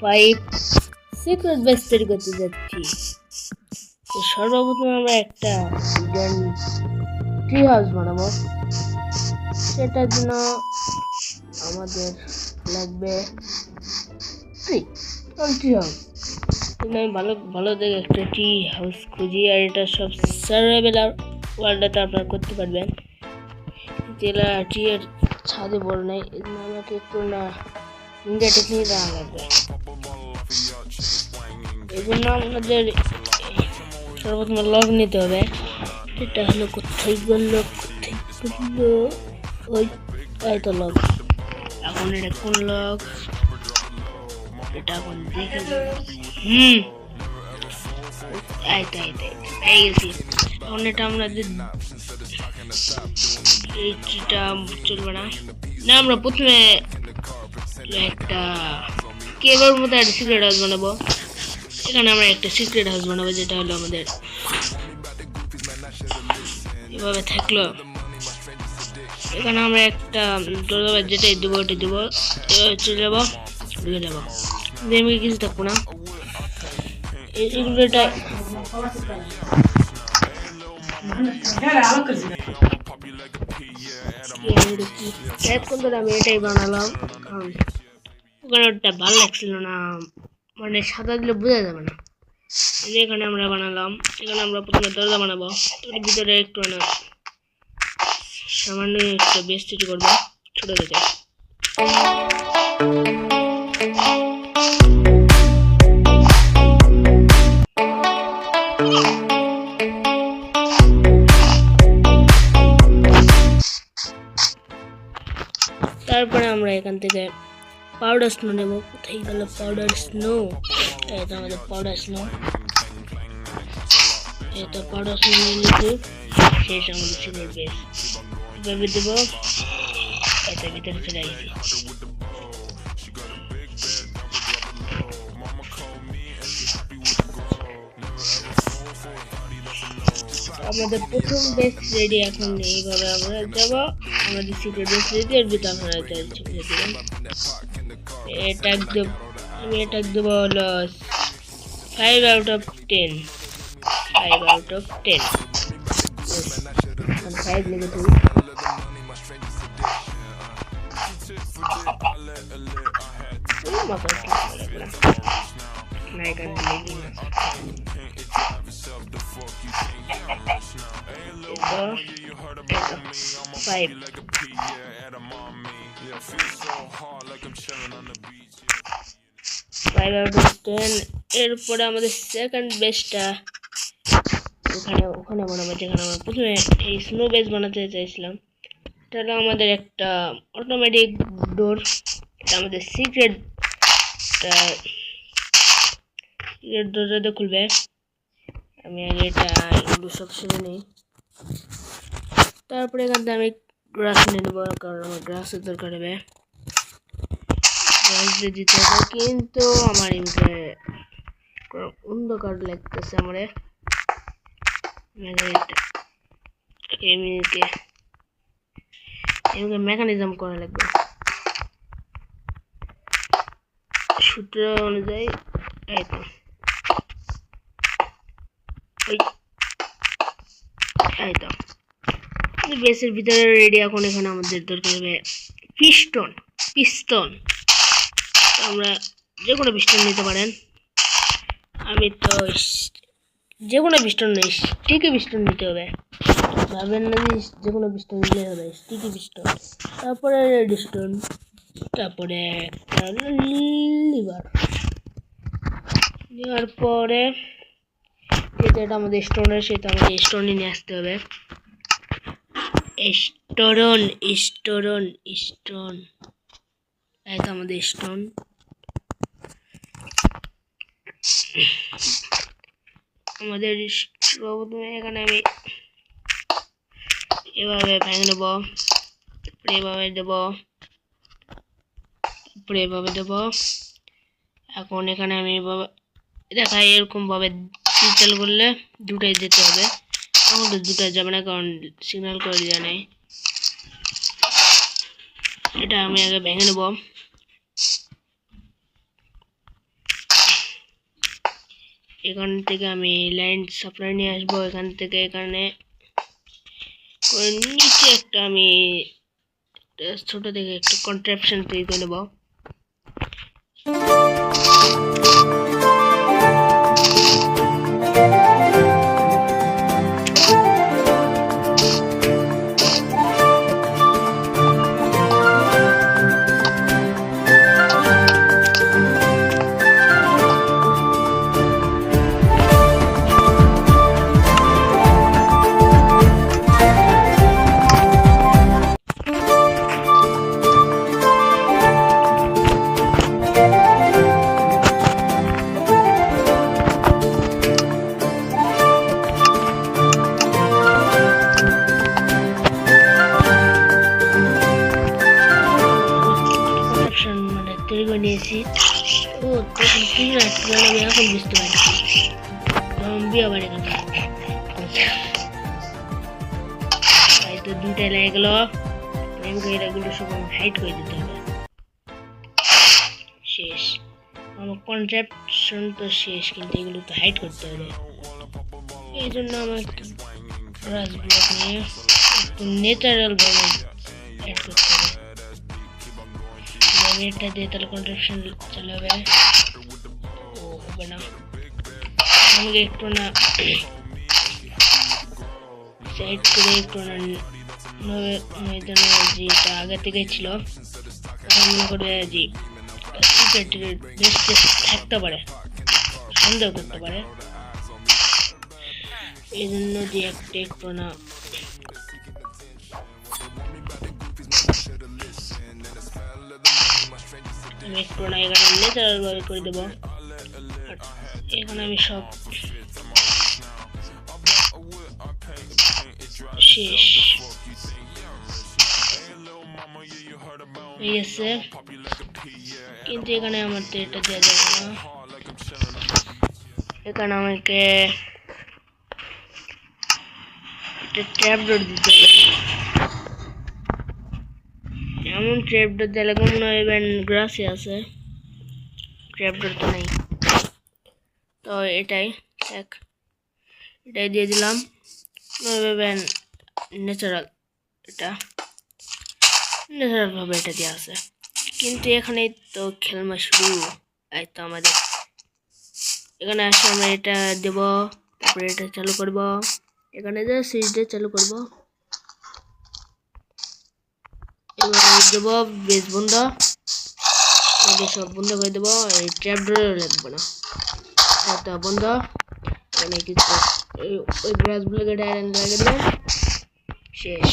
5 secret base তৈরি করতে যাচ্ছি। তো সর্বপ্রথম আমরা একটা ট্রি হাউস বানাবো। সেটার জন্য আমাদের লাগবে ট্রি হাউস। আমি ভালো দেখে একটা ট্রি হাউস খুঁজি, আর এটা সব সার্ভাইভাল ওয়ার্ল্ডে আপনারা করতে পারবেন। যেটা ট্রি এর ছাদে বড় নেই, এই জন্য আমাকে একটু না নিনজা টেকনিক দেওয়া লাগবে। এই জন্য আমাদের সর্বপ্রথম লগ নিতে হবে। এটা হলো কোথায় গেল ওই তো লগ। এখন এটা কোন লগ, এটা এখন দেখে গেছি। এখন এটা আমরা এই ট্রিটা চলবে না, আমরা প্রথমে একটা কেবের মতো একটা সিক্রেট হাউস বানাবো। এখানে আমরা একটা সিক্রেট হাউস বানাবো, যেটা হলো আমাদের এভাবে থাকলো। এখানে আমরা একটা দরজা যেটাই দেবো ওটা দেবো, এভাবে চলে যাবো, ঢুকে যাবো, আমি কিছু থাকবো না। এগুলোটা আমি এটাই বানালাম, ওখানে ওটা ভালো লাগছিল না, মানে সাদা দিলে বোঝা যাবে না। এখানে আমরা বানালাম, এখানে আমরা প্রথমে দরজা বানাবো, এর ভিতরে একটু সামান্য একটা বেস তৈরি করবো ছোট থেকে। তারপরে আমরা এখান থেকে পাউডার স্নো নেব। কোথায় গেল পাউডার স্নো? এটা আমাদের পাউডার স্নো। এটা পাউডার স্নো নিয়ে নিচ্ছি, শেষ আমাদের সিক্রেট বেস। এভাবে দেবো, এটা ভিতরে চলে আসছি। আমাদের প্রথম বেস রেডি। এখন এইভাবে আমরা যাব, আমাদের সিক্রেট বেস রেডি। এর ভিতরে আপনারা দেবেন। এটা একদম আমি এটা দেবো হলো 5 out of 10। 5 out of 10। 5 লিখে দিই। এরপরে আমাদের সেকেন্ড বেসটা ওখানে বানাবো, যেখানে আমরা প্রথমে এই স্নো বেস বানাতে চাইছিলাম। এটা হলো আমাদের একটা অটোমেটিক ডোর। এটা আমাদের সিক্রেট দরজাতে খুলবে। আমি আগে এটা এগুলো সব সেরে নিই, তারপরে এখান থেকে আমি গ্রাস নিয়ে নেবো, কারণ আমার গ্রাসের দরকার হবে। গ্রাস দিয়ে দিতে হবে, কিন্তু আমার এমনি অন্ধকার লাগতেছে। আমার মেকানিজম করা লাগবে সূত্র অনুযায়ী। এই তো বেসের ভিতরে রেডি। এখন এখানে আমাদের দরকার হবে পিস্টন। আমরা যে কোনো পিস্টন নিতে পারেন। আমি তো যে কোনো পিস্টন নেই, স্টিকি পিস্টন নিতে হবে। ভাবেন না যে যে কোনো পিস্টন নিলে হবে, স্টিকি পিস্টন। তারপরে রেডস্টোন, তারপরে লিভার নেওয়ার পরে যেটা আমাদের স্টোনের, সেটা আমাদের স্টোনে নিয়ে আসতে হবে। স্টোন এটা আমাদের স্টোন। আমাদের এখানে আমি এভাবে ভেঙে নেব, এভাবে দেবো, এভাবে দেবো। এখন এখানে আমি দেখাই এরকম ভাবে সিগন্যাল করলে দুটাই যেতে হবে। এখন তো দুটাই যাবে না, কারণ সিগন্যাল করে দেওয়া নেই। এটা আমি আগে ভেঙে নেব। এখান থেকে আমি লাইন সাপ্লাই নিয়ে আসবো। এখান থেকে এখানে নিচে একটা আমি ছোট থেকে একটা কন্ট্রাপশন তৈরি করে নেব। নিয়েছি। ও তখন কি রাখছিল আমি এখন বুঝতে পারছি। বিয়ে বাড়ি তাই তো দুটাই লেগে গেল। এগুলো সব হাইট করে দিতে হবে। শেষ আমার কনট্রাপশন তো শেষ, কিন্তু এগুলো তো হাইট করতে হবে। এই জন্য আমার ব্রাশ ব্লক নিয়ে একটু ন্যাচারাল ভাবে অ্যাড করতে হবে। এটা দিয়ে তাহলে কন্ট্রাপশন চালাবে। ও হবে না, আমাকে একটু না সাইড করে একটু না যেটা আগে থেকে ছিল মনে করবে যে থাকতে পারে, সন্দেহ করতে পারে। এই জন্য যে একটা একটু না আমি একটু না এখানে ন্যাচারাল ভাবে করে দেবো। এখানে আমি সব শেষ হয়ে গেছে, কিন্তু এখানে আমার তো এটা দেওয়া যাবে না। এখানে আমাকে একটা ট্র্যাপ ডোর দিতে হবে। এমন ট্র্যাপ ডোর দিলে মনে হয় গ্রাসে আছে, ট্র্যাপ ডোর তো নেই। তো এটাই দিয়ে দিলাম। ন্যাচারাল ভাবে এটা দেওয়া আছে, কিন্তু এখানে তো খেলমা শুরু। এই তো আমাদের এখানে আসে আমরা এটা দেব, তারপরে এটা চালু করব। এখানে যে সুইচটা চালু করব, এবার দেব বেশ বন্ধ, সব বন্ধ করে দেবো। এই ট্র্যাপ ডোরও লাগবে না, এটা বন্ধ। এখানে কিছু ওই ব্রাশগুলো কেটে লাগিয়ে দেবেন। শেষ,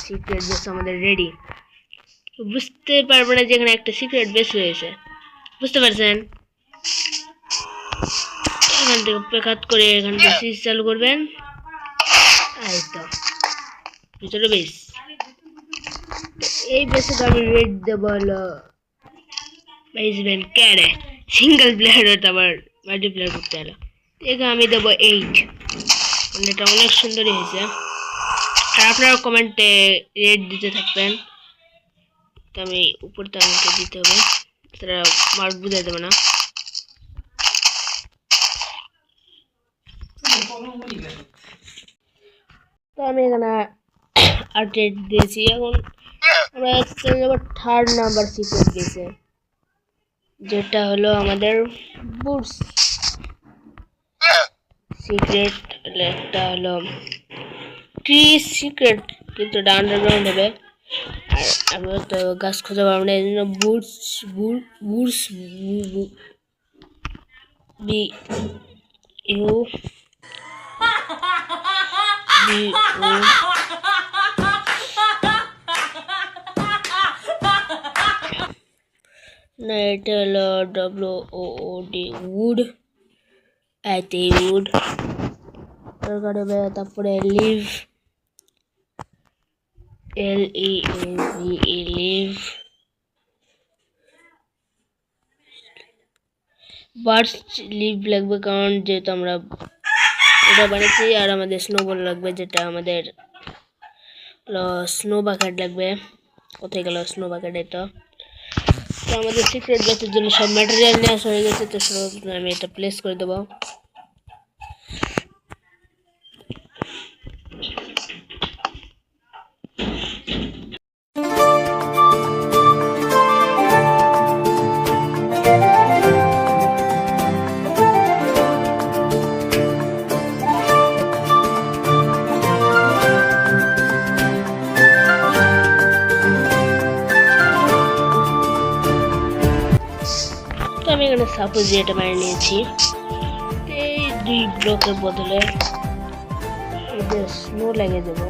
সিক্রেট বেস আমাদের রেডি। বুঝতে পারবো না যে এখানে একটা সিক্রেট বেস রয়েছে, বুঝতে পারছেন? এখান থেকে পেকাত করে এখান থেকে সুইচ চালু করবেন। এই তো ভিতরে বেস। এই বেসে তো আমি রেড দেবো হলো ক্যারে সিঙ্গেল প্লেয়ার, ওটা আবার মাল্টিপ্লেয়ার করতে হলো। এখানে আমি দেবো 8। এটা অনেক সুন্দরই হয়েছে। আর আপনারা কমেন্টে রেড দিতে থাকবেন, তো আমি উপরটা আমাকে দিতে হবে, তারা মার্ক বুঝাই দেবে না। তো আমি এখানে 8 দিয়েছি। এখন আমরা থার্ড নাম্বার সিক্রেট দিয়েছে, যেটা হলো আমাদের বুটস সিক্রেট। একটা হলো ট্রি সিক্রেট, কিন্তু এটা আন্ডারগ্রাউন্ড হবে। আর আমরা তো গাছ খোঁজা পাবো না, এই জন্য বুটস বি ইউ না, এটা হলো WOOD উড। এতে উড দরকার হবে। তারপরে leave LEAVE leave. Birds leave লাগবে, কারণ যেহেতু আমরা এটা বানিয়েছি। আর আমাদের স্নোবল লাগবে, যেটা আমাদের স্নো বাকেট লাগবে। কোথায় গেল স্নো বাকেট? এটা তো আমাদের সিক্রেট বেসের জন্য সব ম্যাটেরিয়াল নেওয়া হয়ে গেছে। তো সব আমি এটা প্লেস করে দেবো। তো আমি এখানে সাপোজ এটা বানিয়ে নিয়েছি। এই 2 ব্লকের বদলে স্নো লাগিয়ে দেবো।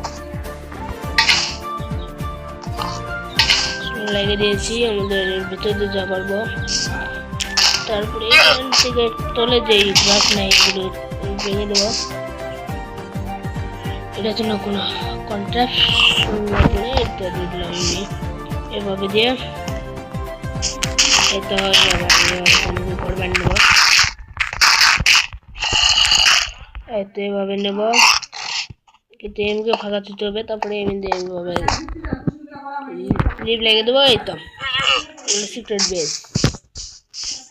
স্নো লাগিয়ে দিয়েছি, আমাদের ভিতরে দিয়ে যা পারবো। তারপরে এখান থেকে তলে যে গ্রাস নাই এগুলো ভেঙে দেবো। এটার জন্য কোনো কন্ট্রাকশন লাগবে না, এটা দিয়ে দিলাম আমি এভাবে দিয়ে। এটা ঘর বানিয়ে নেবো, তো এভাবে নেবো, কিন্তু এমকে ফাঁকা দিতে হবে। তারপরে এমনি এইভাবে লিভ লাগিয়ে দেবো। এই তো সিক্রেট বেস,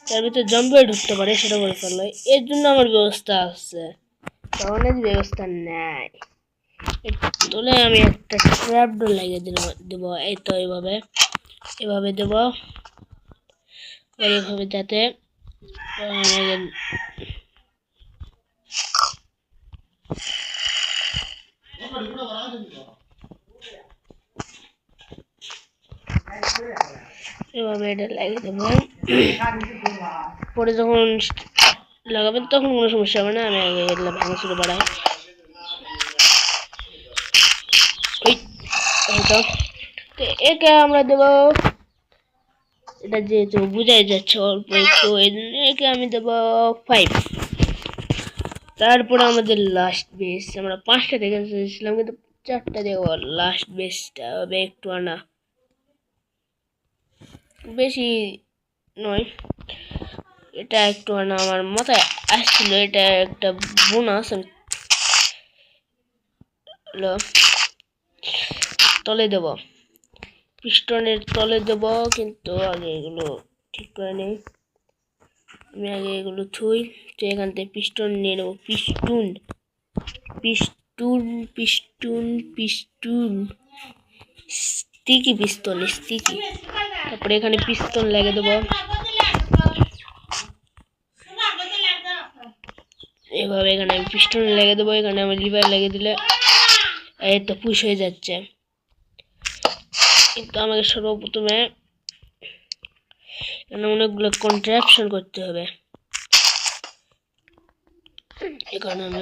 তার ভিতরে জম্বিও ঢুকতে পারে, সেটা বলে ফেললো। এর জন্য আমার ব্যবস্থা আছে, অনেক ব্যবস্থা নেই। তোলে আমি একটা ট্র্যাপ ডোর লাগিয়ে দেবো। এই তো এইভাবে এভাবে দেবো, এইভাবে যাতে এভাবে এটা লাগিয়ে দেবো। পরে যখন লাগাবেন তখন কোনো সমস্যা হবে না। আমি আগে এগুলো ভাঙা শুরু বাড়াই। তো একে আমরা দেবো, এটা যেহেতু বুঝাই যাচ্ছে অল্প একটু, এই জন্য একে আমি দেবো 5। তারপরে আমাদের লাস্ট বেস, আমরা 5টা দেখে চেয়েছিলাম কিন্তু 4টা দেবো। লাস্ট বেসটা হবে একটু আনা, বেশি নয়, এটা একটু আনা আমার মাথায় আসছিল। এটা একটা বোনাস, আমি তলে দেব, পিস্টনের তলে দেব। কিন্তু আগে এগুলো ঠিক করে নেই, আমি আগে এগুলো ছুঁই। তো এখান থেকে পিস্টন নিয়ে নেবো। পিস্টুন পিস্টুন পিস্টুন পিস্টুন স্টিকি পিস্তল, স্টিকি। তারপরে এখানে পিস্তল লাগিয়ে দেবো। এভাবে এখানে আমি পিস্টন লাগিয়ে দেবো। এখানে আমি লিভার লাগিয়ে দিলে এই তো পুশ হয়ে যাচ্ছে। কিন্তু আমাকে সর্বপ্রথমে এখানে অনেকগুলো কন্ট্রাকশন করতে হবে। এখানে আমি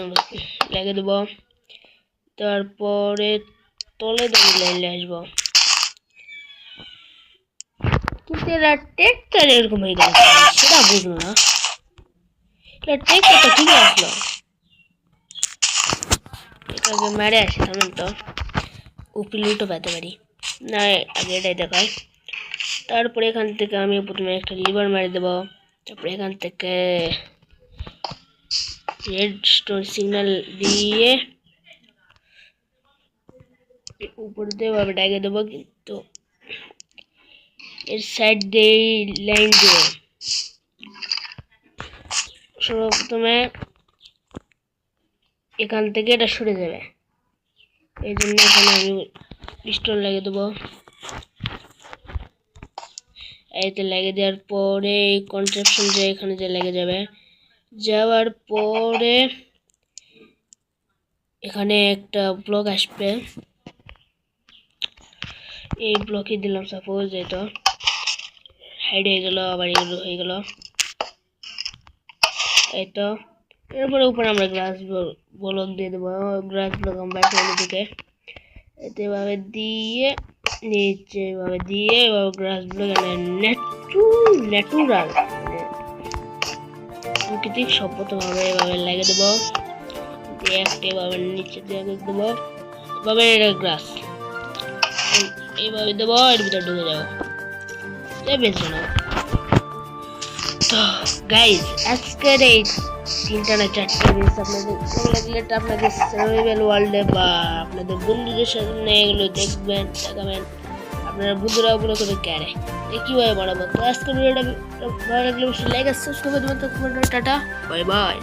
লাগিয়ে দেবো। তারপরে তলে দিয়ে লাইনে আসবো। কিন্তু এরা টেক্টার এরকম হয়ে গেল, সেটা বুঝলো না। টেক্টারটা ঠিক আসলো, এটাকে মেরে আসি। থামেন তো, উপরে উল্টো পেতে পারি না, আগে এটাই দেখায়। তারপরে এখান থেকে আমি প্রথমে একটা লিভার মেরে দেবো। তারপরে এখান থেকে রেড স্টোন সিগন্যাল দিয়ে উপর দিয়ে ভাবে ডাইগে দেবো। কিন্তু এর সাইড দিয়ে লাইন দেবো। সর্বপ্রথমে এখান থেকে এটা সরে যাবে, এই জন্য এখানে আমি পিস্টন লাগিয়ে দেবো। এতে লাগিয়ে দেওয়ার পরে কন্ট্রাকশন যে এখানে যে লেগে যাবে, যাওয়ার পরে এখানে একটা ব্লক আসবে। এই ব্লকে দিলাম সাপোজ, এটা হাইড হয়ে গেল, আবার এগুলো হয়ে গেল। এই তো এরপরে উপরে আমরা গ্লাস ব্লক দিয়ে দেবো। গ্লাস ব্লক আমরা দিকে এতে এভাবে দিয়ে নিচে এভাবে দিয়ে এভাবে গ্লাস ব্লক ন্যাচুরাল প্রাকৃতিক সম্পূর্ণভাবে এভাবে লাগিয়ে দেবো। একটা এভাবে নিচে দিয়ে দেবো, এভাবে গ্লাস এইভাবে দেবো, এর ভিতরে ঢুকে যাবো। বেশ না তো গাইজ, আজকের এই 3টা না 4টা বেস আপনাদের ভালো লাগলে আপনাদের সার্ভাইভাল ওয়ার্ল্ডে বা আপনাদের বন্ধুদের সামনে এগুলো দেখবেন, দেখাবেন। আপনারা বন্ধুরা ওগুলো করে ক্যারে কীভাবে বাড়াবো। তো আজকের ভিডিওটা ভালো লাগলে অবশ্যই লাইক আর সাবস্ক্রাইব করে দেবেন। Tata, bye bye.